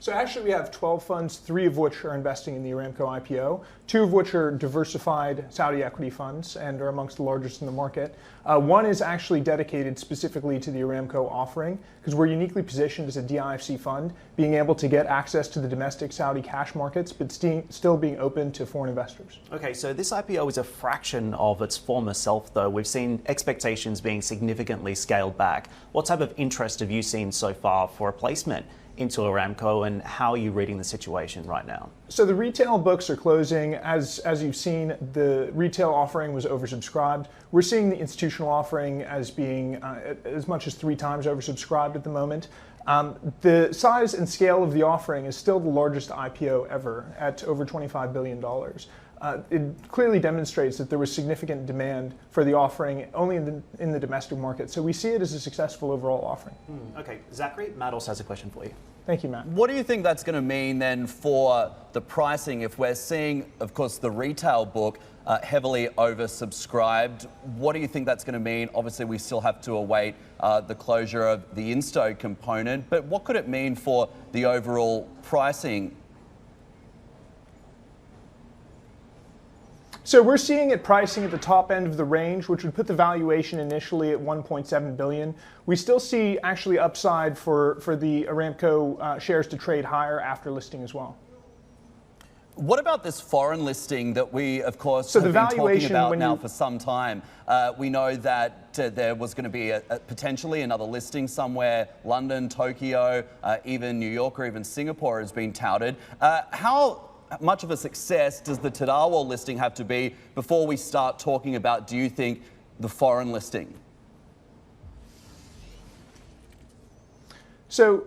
So actually we have 12 funds, 3 of which are investing in the Aramco IPO, 2 of which are diversified Saudi equity funds and are amongst the largest in the market. One is actually dedicated specifically to the Aramco offering because we're uniquely positioned as a DIFC fund, being able to get access to the domestic Saudi cash markets, but still being open to foreign investors. Okay, so this IPO is a fraction of its former self, though. We've seen expectations being significantly scaled back. What type of interest have you seen so far for a placement into Aramco, and how are you reading the situation right now? So the retail books are closing. As you've seen, the retail offering was oversubscribed. We're seeing the institutional offering as being as much as 3 times oversubscribed at the moment. The size and scale of the offering is still the largest IPO ever at over $25 billion. It clearly demonstrates that there was significant demand for the offering only in the domestic market. So we see it as a successful overall offering. Okay, Zachary, Matt also has a question for you. Thank you, Matt. What do you think that's going to mean then for the pricing if we're seeing, of course, the retail book heavily oversubscribed? What do you think that's going to mean? Obviously, we still have to await the closure of the insto component, but what could it mean for the overall pricing? So we're seeing it pricing at the top end of the range, which would put the valuation initially at $1.7 billion. We still see actually upside for the Aramco shares to trade higher after listing as well. What about this foreign listing that we, of course, have been talking about now for some time? We know that there was going to be potentially another listing somewhere, London, Tokyo, even New York or even Singapore has been touted. How much of a success does the Tadawul listing have to be before we start talking about, do you think, the foreign listing? So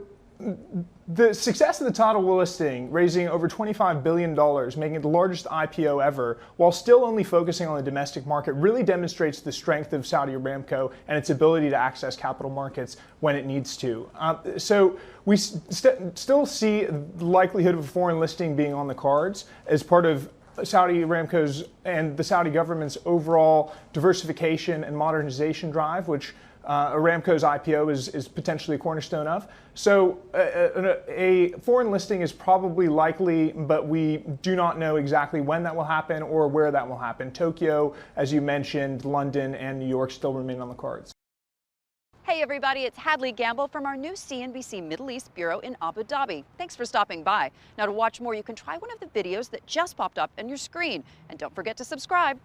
the success of the Tadawul listing, raising over $25 billion, making it the largest IPO ever, while still only focusing on the domestic market, really demonstrates the strength of Saudi Aramco and its ability to access capital markets when it needs to. So we still see the likelihood of a foreign listing being on the cards as part of Saudi Aramco's and the Saudi government's overall diversification and modernization drive, which Aramco's IPO is potentially a cornerstone of. So a foreign listing is probably likely, but we do not know exactly when that will happen or where that will happen. Tokyo, as you mentioned, London and New York still remain on the cards. Hey everybody, it's Hadley Gamble from our new CNBC Middle East Bureau in Abu Dhabi. Thanks for stopping by. Now to watch more, you can try one of the videos that just popped up on your screen. And don't forget to subscribe.